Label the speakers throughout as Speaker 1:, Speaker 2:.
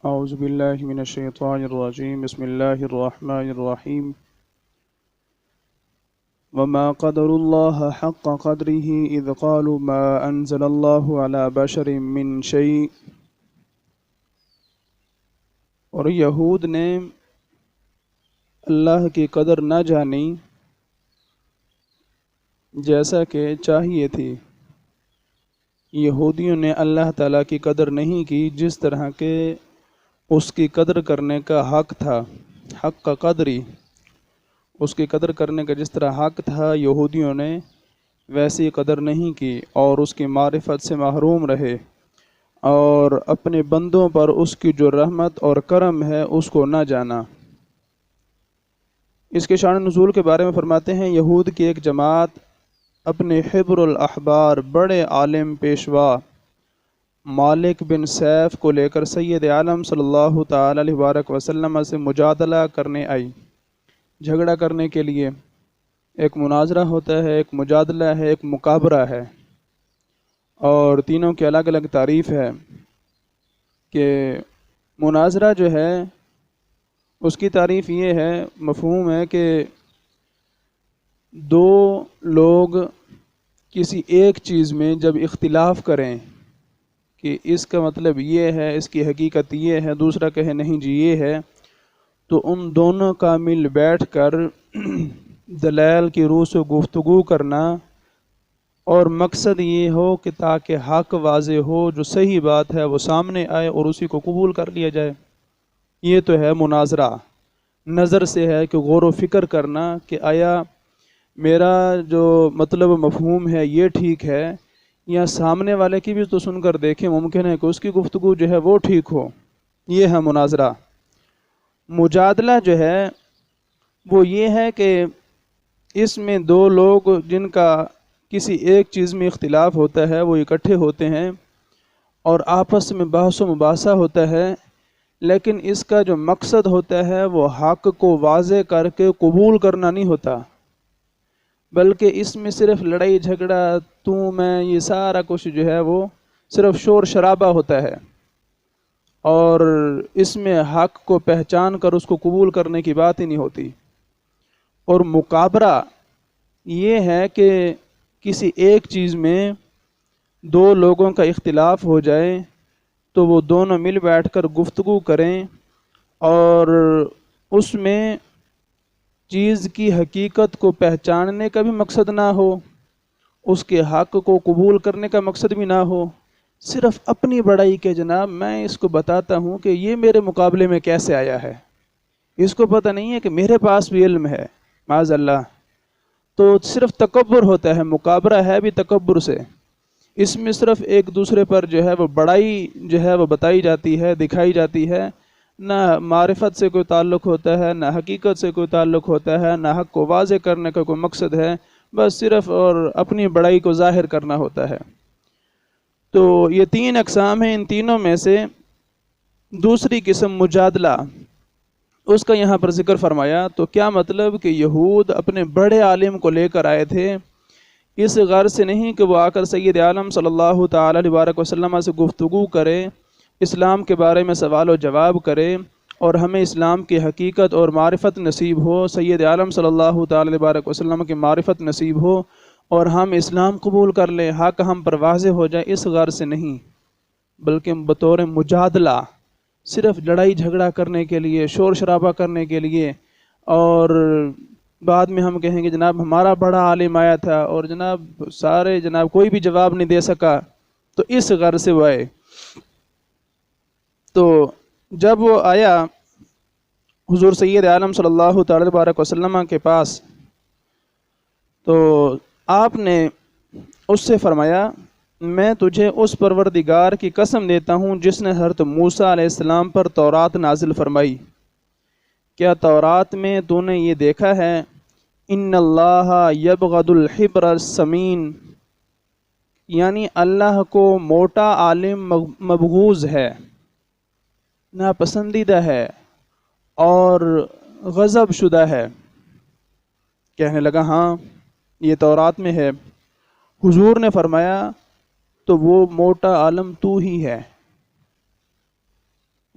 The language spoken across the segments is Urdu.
Speaker 1: اعوذ باللہ من الشیطان الرجیم بسم اللہ الرحمن الرحیم وما قدر اللہ حق قدره اذ قالوا ما انزل اللہ علی بشر من شیء۔ اور یہود نے اللہ کی قدر نہ جانی جیسا کہ چاہیے تھی۔ یہودیوں نے اللہ تعالیٰ کی قدر نہیں کی جس طرح کہ اس کی قدر کرنے کا حق تھا۔ حق کا قدری، اس کی قدر کرنے کا جس طرح حق تھا یہودیوں نے ویسی قدر نہیں کی اور اس کی معرفت سے محروم رہے، اور اپنے بندوں پر اس کی جو رحمت اور کرم ہے اس کو نہ جانا۔ اس کے شان نزول کے بارے میں فرماتے ہیں، یہود کی ایک جماعت اپنے حبر الاحبار بڑے عالم پیشوا مالک بن سیف کو لے کر سید عالم صلی اللہ تعالی علیہ وآلہ وسلم سے مجادلہ کرنے آئی، جھگڑا کرنے کے لیے۔ ایک مناظرہ ہوتا ہے، ایک مجادلہ ہے، ایک مقابرہ ہے، اور تینوں کی الگ الگ تعریف ہے کہ مناظرہ جو ہے اس کی تعریف یہ ہے، مفہوم ہے کہ دو لوگ کسی ایک چیز میں جب اختلاف کریں کہ اس کا مطلب یہ ہے، اس کی حقیقت یہ ہے، دوسرا کہے نہیں جی یہ ہے، تو ان دونوں کا مل بیٹھ کر دلائل کی روح سے گفتگو کرنا، اور مقصد یہ ہو کہ تاکہ حق واضح ہو، جو صحیح بات ہے وہ سامنے آئے اور اسی کو قبول کر لیا جائے۔ یہ تو ہے مناظرہ۔ نظر سے ہے کہ غور و فکر کرنا کہ آیا میرا جو مطلب مفہوم ہے یہ ٹھیک ہے، یا سامنے والے کی بھی تو سن کر دیکھیں، ممکن ہے کہ اس کی گفتگو جو ہے وہ ٹھیک ہو۔ یہ ہے مناظرہ۔ مجادلہ جو ہے وہ یہ ہے کہ اس میں دو لوگ جن کا کسی ایک چیز میں اختلاف ہوتا ہے وہ اکٹھے ہوتے ہیں اور آپس میں بحث و مباحثہ ہوتا ہے، لیکن اس کا جو مقصد ہوتا ہے وہ حق کو واضح کر کے قبول کرنا نہیں ہوتا، بلکہ اس میں صرف لڑائی جھگڑا تو میں، یہ سارا کچھ جو ہے وہ صرف شور شرابہ ہوتا ہے، اور اس میں حق کو پہچان کر اس کو قبول کرنے کی بات ہی نہیں ہوتی۔ اور مقابرہ یہ ہے کہ کسی ایک چیز میں دو لوگوں کا اختلاف ہو جائے تو وہ دونوں مل بیٹھ کر گفتگو کریں، اور اس میں چیز کی حقیقت کو پہچاننے کا بھی مقصد نہ ہو، اس کے حق کو قبول کرنے کا مقصد بھی نہ ہو، صرف اپنی بڑائی کے جناب میں اس کو بتاتا ہوں کہ یہ میرے مقابلے میں کیسے آیا ہے، اس کو پتہ نہیں ہے کہ میرے پاس بھی علم ہے، معاذ اللہ۔ تو صرف تکبر ہوتا ہے، مقابلہ ہے بھی تکبر سے۔ اس میں صرف ایک دوسرے پر جو ہے وہ بڑائی جو ہے وہ بتائی جاتی ہے، دکھائی جاتی ہے، نہ معرفت سے کوئی تعلق ہوتا ہے، نہ حقیقت سے کوئی تعلق ہوتا ہے، نہ حق کو واضح کرنے کا کوئی مقصد ہے، بس صرف اور اپنی بڑائی کو ظاہر کرنا ہوتا ہے۔ تو یہ تین اقسام ہیں، ان تینوں میں سے دوسری قسم مجادلہ، اس کا یہاں پر ذکر فرمایا۔ تو کیا مطلب کہ یہود اپنے بڑے عالم کو لے کر آئے تھے، اس غرض سے نہیں کہ وہ آ کر سید عالم صلی اللہ تعالی علیہ وسلم سے گفتگو کرے، اسلام کے بارے میں سوال و جواب کرے، اور ہمیں اسلام کی حقیقت اور معرفت نصیب ہو، سید عالم صلی اللہ تعالی علیہ وسلم کی معرفت نصیب ہو، اور ہم اسلام قبول کر لیں، حق ہم پر واضح ہو جائے، اس غرض سے نہیں، بلکہ بطور مجادلہ، صرف لڑائی جھگڑا کرنے کے لیے، شور شرابہ کرنے کے لیے، اور بعد میں ہم کہیں گے جناب ہمارا بڑا عالم آیا تھا اور جناب سارے جناب کوئی بھی جواب نہیں دے سکا، تو اس غرض سے وہ آئے۔ تو جب وہ آیا حضور سید عالم صلی اللہ تعالی علیہ وسلم کے پاس، تو آپ نے اس سے فرمایا، میں تجھے اس پروردگار کی قسم دیتا ہوں جس نے حضرت موسیٰ علیہ السلام پر تورات نازل فرمائی، کیا تورات میں تو نے یہ دیکھا ہے، ان اللہ یبغض الحبر السمین، یعنی اللہ کو موٹا عالم مبغوض ہے، ناپسندیدہ ہے اور غضب شدہ ہے۔ کہنے لگا ہاں یہ تورات میں ہے۔ حضور نے فرمایا تو وہ موٹا عالم تو ہی ہے،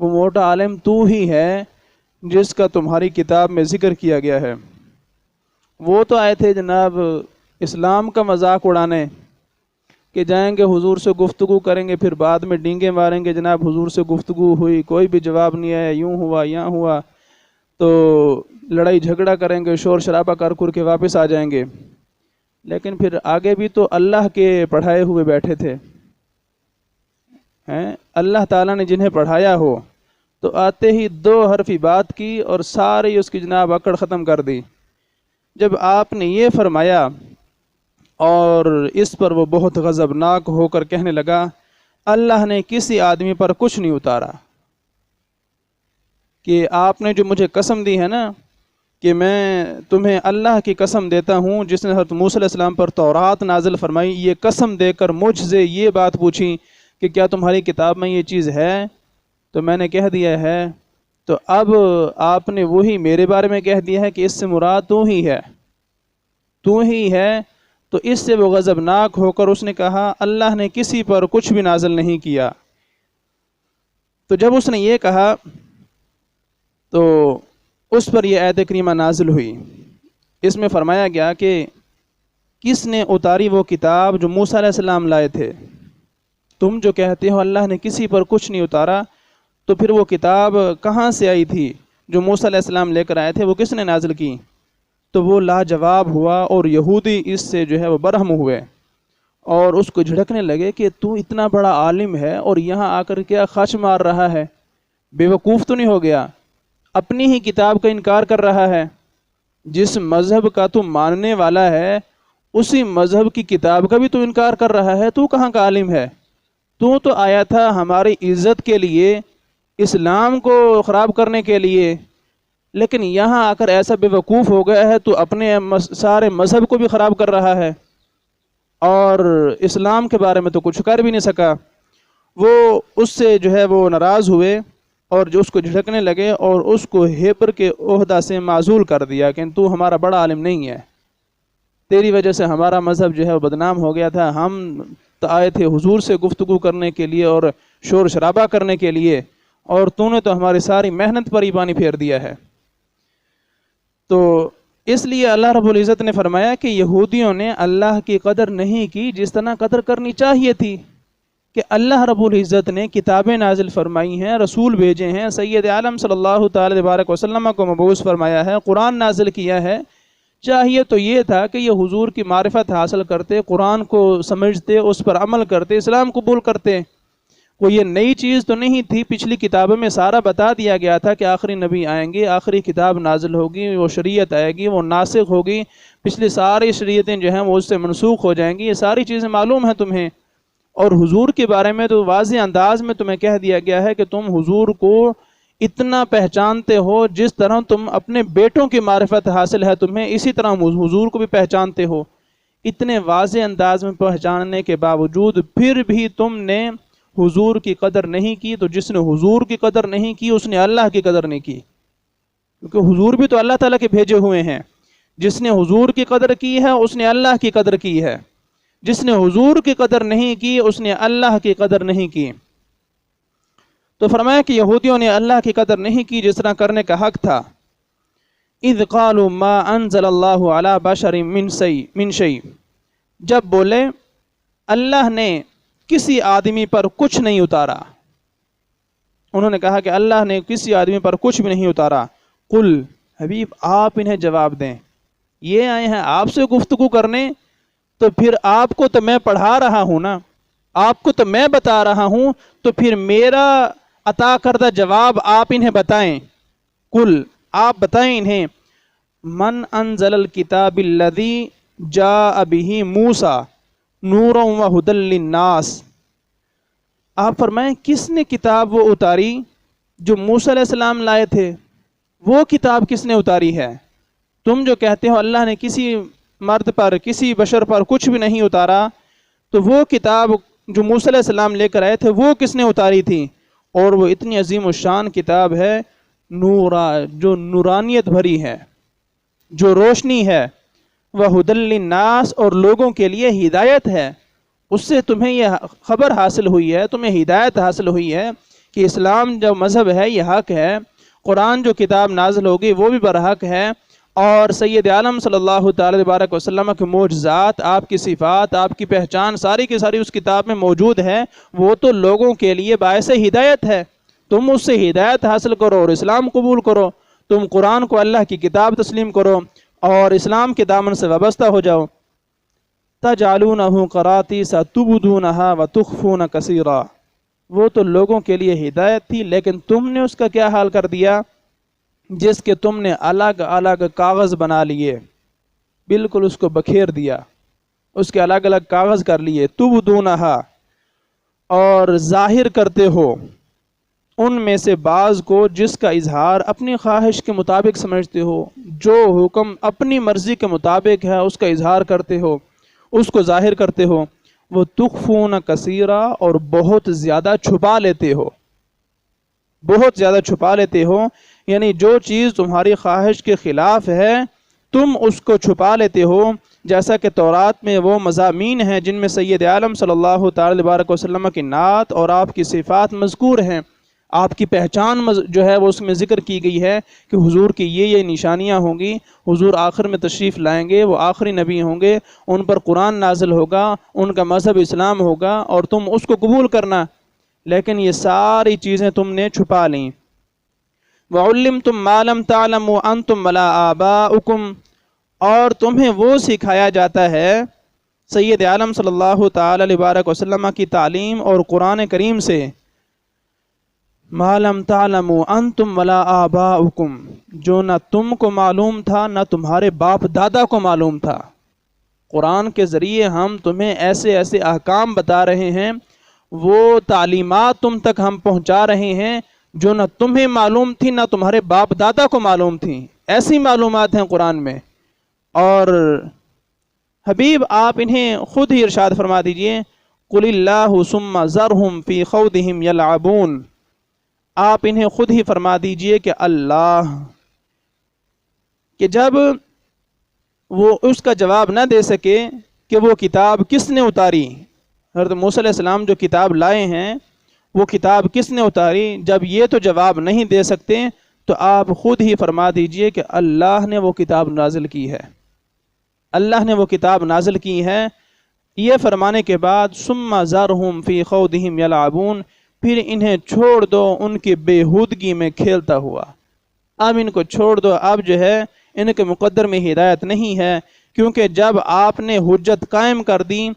Speaker 1: وہ موٹا عالم تو ہی ہے جس کا تمہاری کتاب میں ذکر کیا گیا ہے۔ وہ تو آئے تھے جناب اسلام کا مذاق اڑانے کہ جائیں گے حضور سے گفتگو کریں گے، پھر بعد میں ڈینگے ماریں گے جناب حضور سے گفتگو ہوئی کوئی بھی جواب نہیں آیا، یوں ہوا یہاں ہوا، تو لڑائی جھگڑا کریں گے، شور شرابہ کر کے واپس آ جائیں گے۔ لیکن پھر آگے بھی تو اللہ کے پڑھائے ہوئے بیٹھے تھے، اللہ تعالیٰ نے جنہیں پڑھایا ہو تو آتے ہی 2 حرفی بات کی اور ساری اس کی جناب اکڑ ختم کر دی۔ جب آپ نے یہ فرمایا اور اس پر وہ بہت غضبناک ہو کر کہنے لگا اللہ نے کسی آدمی پر کچھ نہیں اتارا، کہ آپ نے جو مجھے قسم دی ہے نا کہ میں تمہیں اللہ کی قسم دیتا ہوں جس نے حضرت موسیٰ علیہ السلام پر تورات نازل فرمائی، یہ قسم دے کر مجھ سے یہ بات پوچھی کہ کیا تمہاری کتاب میں یہ چیز ہے، تو میں نے کہہ دیا ہے، تو اب آپ نے وہی میرے بارے میں کہہ دیا ہے کہ اس سے مراد تو ہی ہے۔ تو اس سے وہ غضبناک ہو کر اس نے کہا اللہ نے کسی پر کچھ بھی نازل نہیں کیا۔ تو جب اس نے یہ کہا تو اس پر یہ آیت کریمہ نازل ہوئی، اس میں فرمایا گیا کہ کس نے اتاری وہ کتاب جو موسیٰ علیہ السلام لائے تھے؟ تم جو کہتے ہو اللہ نے کسی پر کچھ نہیں اتارا، تو پھر وہ کتاب کہاں سے آئی تھی جو موسیٰ علیہ السلام لے کر آئے تھے، وہ کس نے نازل کی؟ تو وہ لاجواب ہوا اور یہودی اس سے جو ہے وہ برہم ہوئے اور اس کو جھڑکنے لگے کہ تو اتنا بڑا عالم ہے اور یہاں آ کر کیا خش مار رہا ہے، بے وقوف تو نہیں ہو گیا؟ اپنی ہی کتاب کا انکار کر رہا ہے، جس مذہب کا تو ماننے والا ہے اسی مذہب کی کتاب کا بھی تو انکار کر رہا ہے، تو کہاں کا عالم ہے؟ تو آیا تھا ہماری عزت کے لیے، اسلام کو خراب کرنے کے لیے، لیکن یہاں آ کر ایسا بے وقوف ہو گیا ہے تو اپنے سارے مذہب کو بھی خراب کر رہا ہے اور اسلام کے بارے میں تو کچھ کر بھی نہیں سکا۔ وہ اس سے جو ہے وہ ناراض ہوئے اور جو اس کو جھڑکنے لگے اور اس کو ہیبر کے عہدہ سے معزول کر دیا کہ تو ہمارا بڑا عالم نہیں ہے، تیری وجہ سے ہمارا مذہب جو ہے وہ بدنام ہو گیا تھا، ہم تو آئے تھے حضور سے گفتگو کرنے کے لیے اور شور شرابہ کرنے کے لیے، اور تو نے تو ہماری ساری محنت پر ہی پانی پھیر دیا ہے۔ تو اس لیے اللہ رب العزت نے فرمایا کہ یہودیوں نے اللہ کی قدر نہیں کی جس طرح قدر کرنی چاہیے تھی، کہ اللہ رب العزت نے کتابیں نازل فرمائی ہیں، رسول بھیجے ہیں، سید عالم صلی اللہ تعالی تبارک وسلم کو مبعوث فرمایا ہے، قرآن نازل کیا ہے، چاہیے تو یہ تھا کہ یہ حضور کی معرفت حاصل کرتے، قرآن کو سمجھتے، اس پر عمل کرتے، اسلام قبول کرتے۔ وہ یہ نئی چیز تو نہیں تھی، پچھلی کتابوں میں سارا بتا دیا گیا تھا کہ آخری نبی آئیں گے، آخری کتاب نازل ہوگی، وہ شریعت آئے گی، وہ ناسخ ہوگی، پچھلی ساری شریعتیں جو ہیں وہ اس سے منسوخ ہو جائیں گی، یہ ساری چیزیں معلوم ہیں تمہیں۔ اور حضور کے بارے میں تو واضح انداز میں تمہیں کہہ دیا گیا ہے کہ تم حضور کو اتنا پہچانتے ہو جس طرح تم اپنے بیٹوں کی معرفت حاصل ہے تمہیں، اسی طرح حضور کو بھی پہچانتے ہو۔ اتنے واضح انداز میں پہچاننے کے باوجود پھر بھی تم نے حضور کی قدر نہیں کی، تو جس نے حضور کی قدر نہیں کی اس نے اللہ کی قدر نہیں کی، کیونکہ حضور بھی تو اللہ تعالیٰ کے بھیجے ہوئے ہیں۔ جس نے حضور کی قدر کی ہے اس نے اللہ کی قدر کی ہے، جس نے حضور کی قدر نہیں کی اس نے اللہ کی قدر نہیں کی۔ تو فرمایا کہ یہودیوں نے اللہ کی قدر نہیں کی جس طرح کرنے کا حق تھا۔ اذ قالوا ما انزل اللہ علی بشر من شیء، جب بولے اللہ نے کسی آدمی پر کچھ نہیں اتارا، انہوں نے کہا کہ اللہ نے کسی آدمی پر کچھ بھی نہیں اتارا۔ قل، حبیب آپ انہیں جواب دیں، یہ آئے ہیں آپ سے گفتگو کرنے، تو پھر آپ کو تو میں پڑھا رہا ہوں نا، آپ کو تو میں بتا رہا ہوں، تو پھر میرا عطا کردہ جواب آپ انہیں بتائیں۔ قل، آپ بتائیں انہیں، من انزل الکتاب الذی جاء بہ موسیٰ نورا وہدی للناس، آپ فرمائیں کس نے کتاب وہ اتاری جو موسیٰ علیہ السلام لائے تھے؟ وہ کتاب کس نے اتاری ہے؟ تم جو کہتے ہو اللہ نے کسی مرد پر، کسی بشر پر کچھ بھی نہیں اتارا، تو وہ کتاب جو موسیٰ علیہ السلام لے کر آئے تھے وہ کس نے اتاری تھی؟ اور وہ اتنی عظیم الشان کتاب ہے، نورا، جو نورانیت بھری ہے، جو روشنی ہے، وہدی للناس، اور لوگوں کے لیے ہدایت ہے۔ اس سے تمہیں یہ خبر حاصل ہوئی ہے، تمہیں ہدایت حاصل ہوئی ہے کہ اسلام جو مذہب ہے یہ حق ہے، قرآن جو کتاب نازل ہوگی وہ بھی برحق ہے، اور سید عالم صلی اللہ تعالی وبارک وسلم کے معجزات، آپ کی صفات، آپ کی پہچان ساری کی ساری اس کتاب میں موجود ہے، وہ تو لوگوں کے لیے باعث ہدایت ہے۔ تم اس سے ہدایت حاصل کرو اور اسلام قبول کرو، تم قرآن کو اللہ کی کتاب تسلیم کرو اور اسلام کے دامن سے وابستہ ہو جاؤ۔ تجعلونہ قراطیس تبدونہا وتخفون کثیرا، وہ تو لوگوں کے لیے ہدایت تھی، لیکن تم نے اس کا کیا حال کر دیا، جس کے تم نے الگ الگ کاغذ بنا لیے، بالکل اس کو بکھیر دیا، اس کے الگ الگ کاغذ کر لیے۔ تبدونہا، اور ظاہر کرتے ہو ان میں سے بعض کو جس کا اظہار اپنی خواہش کے مطابق سمجھتے ہو، جو حکم اپنی مرضی کے مطابق ہے اس کا اظہار کرتے ہو، اس کو ظاہر کرتے ہو۔ وہ تخفون کثیرا، اور بہت زیادہ چھپا لیتے ہو، بہت زیادہ چھپا لیتے ہو، یعنی جو چیز تمہاری خواہش کے خلاف ہے تم اس کو چھپا لیتے ہو، جیسا کہ تورات میں وہ مضامین ہیں جن میں سید عالم صلی اللہ تعالی وبارک وسلم کی نعت اور آپ کی صفات مذکور ہیں، آپ کی پہچان جو ہے وہ اس میں ذکر کی گئی ہے کہ حضور کی یہ نشانیاں ہوں گی، حضور آخر میں تشریف لائیں گے، وہ آخری نبی ہوں گے، ان پر قرآن نازل ہوگا، ان کا مذہب اسلام ہوگا اور تم اس کو قبول کرنا، لیکن یہ ساری چیزیں تم نے چھپا لیں۔ وَعُلِّمْتُمْ مَا لَمْ تَعْلَمُوا أَنْتُمْ وَلَا آبَاؤُكُمْ، اور تمہیں وہ سکھایا جاتا ہے سید عالم صلی اللہ تعالی علیہ وبارک وسلم کی تعلیم اور قرآن کریم سے، مَا لَمْ تَعْلَمُوا أَنْتُمْ وَلَا آبَاؤُكُمْ، جو نہ تم کو معلوم تھا نہ تمہارے باپ دادا کو معلوم تھا۔ قرآن کے ذریعے ہم تمہیں ایسے ایسے احکام بتا رہے ہیں، وہ تعلیمات تم تک ہم پہنچا رہے ہیں جو نہ تمہیں معلوم تھی نہ تمہارے باپ دادا کو معلوم تھی، ایسی معلومات ہیں قرآن میں۔ اور حبیب آپ انہیں خود ہی ارشاد فرما دیجئے، قُلِ اللَّهُ ثُمَّ ذَرْهُمْ فِي خَوْضِهِمْ يَلْعَبُونَ، آپ انہیں خود ہی فرما دیجئے کہ اللہ، کہ جب وہ اس کا جواب نہ دے سکے کہ وہ کتاب کس نے اتاری، حضرت موسیٰ علیہ السلام جو کتاب لائے ہیں وہ کتاب کس نے اتاری، جب یہ تو جواب نہیں دے سکتے تو آپ خود ہی فرما دیجئے کہ اللہ نے وہ کتاب نازل کی ہے، اللہ نے وہ کتاب نازل کی ہے۔ یہ فرمانے کے بعد ثم ذرہم فی خوضہم یلعبون، پھر انہیں چھوڑ دو ان کی بےہودگی میں کھیلتا ہوا، اب ان کو چھوڑ دو، اب جو ہے ان کے مقدر میں ہدایت نہیں ہے، کیونکہ جب آپ نے حجت قائم کر دی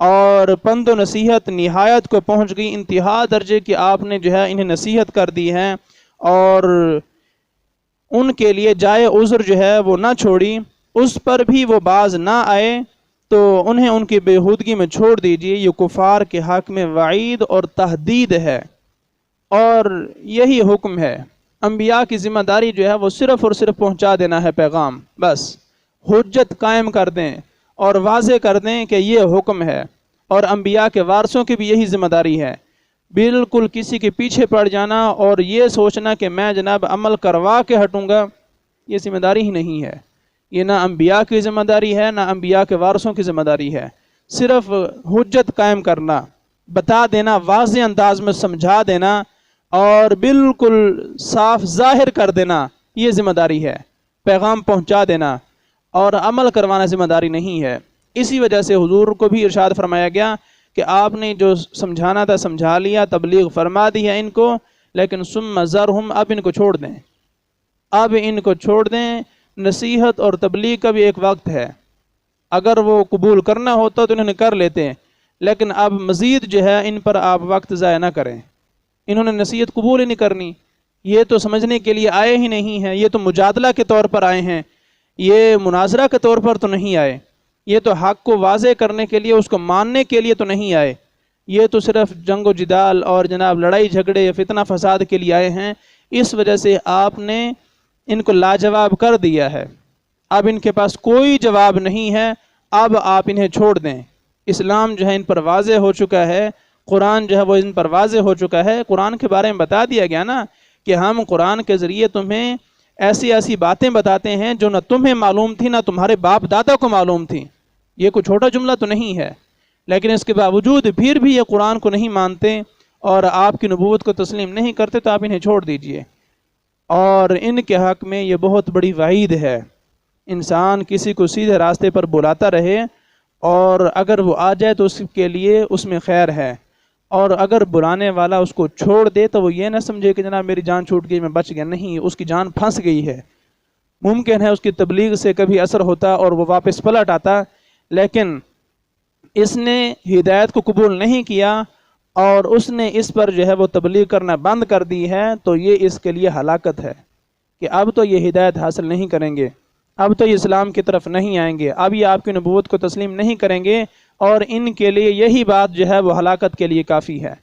Speaker 1: اور پند و نصیحت نہایت کو پہنچ گئی، انتہا درجے کی آپ نے جو ہے انہیں نصیحت کر دی ہے اور ان کے لیے جائے عذر جو ہے وہ نہ چھوڑی، اس پر بھی وہ باز نہ آئے، تو انہیں ان کی بےہودگی میں چھوڑ دیجیے۔ یہ کفار کے حق میں وعید اور تہدید ہے، اور یہی حکم ہے۔ انبیاء کی ذمہ داری جو ہے وہ صرف اور صرف پہنچا دینا ہے پیغام، بس حجت قائم کر دیں اور واضح کر دیں کہ یہ حکم ہے، اور انبیاء کے وارثوں کی بھی یہی ذمہ داری ہے۔ بالکل کسی کے پیچھے پڑ جانا اور یہ سوچنا کہ میں جناب عمل کروا کے ہٹوں گا، یہ ذمہ داری ہی نہیں ہے، یہ نہ انبیاء کی ذمہ داری ہے نہ انبیاء کے وارثوں کی ذمہ داری ہے۔ صرف حجت قائم کرنا، بتا دینا، واضح انداز میں سمجھا دینا اور بالکل صاف ظاہر کر دینا، یہ ذمہ داری ہے، پیغام پہنچا دینا، اور عمل کروانا ذمہ داری نہیں ہے۔ اسی وجہ سے حضور کو بھی ارشاد فرمایا گیا کہ آپ نے جو سمجھانا تھا سمجھا لیا، تبلیغ فرما دی ہے ان کو، لیکن ثم ذرہم، اب ان کو چھوڑ دیں، اب ان کو چھوڑ دیں۔ نصیحت اور تبلیغ کا بھی ایک وقت ہے، اگر وہ قبول کرنا ہوتا تو انہوں نے کر لیتے، لیکن اب مزید جو ہے ان پر آپ وقت ضائع نہ کریں، انہوں نے نصیحت قبول ہی نہیں کرنی، یہ تو سمجھنے کے لیے آئے ہی نہیں ہیں، یہ تو مجادلہ کے طور پر آئے ہیں، یہ مناظرہ کے طور پر تو نہیں آئے، یہ تو حق کو واضح کرنے کے لیے، اس کو ماننے کے لیے تو نہیں آئے، یہ تو صرف جنگ و جدال اور جناب لڑائی جھگڑے فتنہ فساد کے لیے آئے ہیں۔ اس وجہ سے آپ نے ان کو لاجواب کر دیا ہے، اب ان کے پاس کوئی جواب نہیں ہے، اب آپ انہیں چھوڑ دیں۔ اسلام جو ہے ان پر واضح ہو چکا ہے، قرآن جو ہے وہ ان پر واضح ہو چکا ہے، قرآن کے بارے میں بتا دیا گیا نا کہ ہم قرآن کے ذریعے تمہیں ایسی ایسی باتیں بتاتے ہیں جو نہ تمہیں معلوم تھی نہ تمہارے باپ دادا کو معلوم تھی۔ یہ کوئی چھوٹا جملہ تو نہیں ہے، لیکن اس کے باوجود پھر بھی یہ قرآن کو نہیں مانتے اور آپ کی نبوت کو تسلیم نہیں کرتے تو آپ انہیں چھوڑ دیجئے۔ اور ان کے حق میں یہ بہت بڑی وعید ہے۔ انسان کسی کو سیدھے راستے پر بلاتا رہے اور اگر وہ آ جائے تو اس کے لیے اس میں خیر ہے، اور اگر بلانے والا اس کو چھوڑ دے تو وہ یہ نہ سمجھے کہ جناب میری جان چھوٹ گئی میں بچ گیا، نہیں، اس کی جان پھنس گئی ہے۔ ممکن ہے اس کی تبلیغ سے کبھی اثر ہوتا اور وہ واپس پلٹ آتا، لیکن اس نے ہدایت کو قبول نہیں کیا اور اس نے اس پر جو ہے وہ تبلیغ کرنا بند کر دی ہے، تو یہ اس کے لیے ہلاکت ہے کہ اب تو یہ ہدایت حاصل نہیں کریں گے، اب تو یہ اسلام کی طرف نہیں آئیں گے، اب یہ آپ کی نبوت کو تسلیم نہیں کریں گے، اور ان کے لیے یہی بات جو ہے وہ ہلاکت کے لیے کافی ہے۔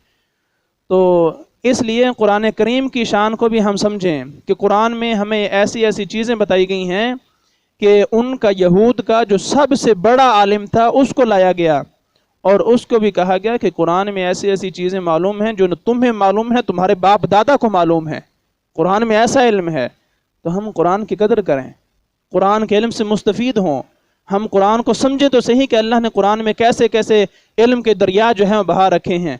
Speaker 1: تو اس لیے قرآن کریم کی شان کو بھی ہم سمجھیں کہ قرآن میں ہمیں ایسی ایسی چیزیں بتائی گئی ہیں کہ ان کا یہود کا جو سب سے بڑا عالم تھا اس کو لایا گیا، اور اس کو بھی کہا گیا کہ قرآن میں ایسی ایسی چیزیں معلوم ہیں جو نہ تمہیں معلوم ہے تمہارے باپ دادا کو معلوم ہے، قرآن میں ایسا علم ہے۔ تو ہم قرآن کی قدر کریں، قرآن کے علم سے مستفید ہوں، ہم قرآن کو سمجھیں تو صحیح کہ اللہ نے قرآن میں کیسے کیسے علم کے دریا جو ہیں وہ بہا رکھے ہیں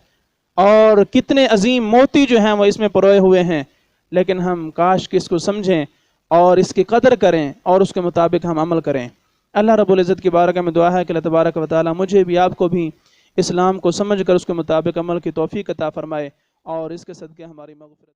Speaker 1: اور کتنے عظیم موتی جو ہیں وہ اس میں پروئے ہوئے ہیں، لیکن ہم کاش کہ اس کو سمجھیں اور اس کی قدر کریں اور اس کے مطابق ہم عمل کریں۔ اللہ رب العزت کی بارگاہ میں دعا ہے کہ اللہ تبارک و تعالی مجھے بھی آپ کو بھی اسلام کو سمجھ کر اس کے مطابق عمل کی توفیق عطا فرمائے اور اس کے صدقے ہماری مغفرت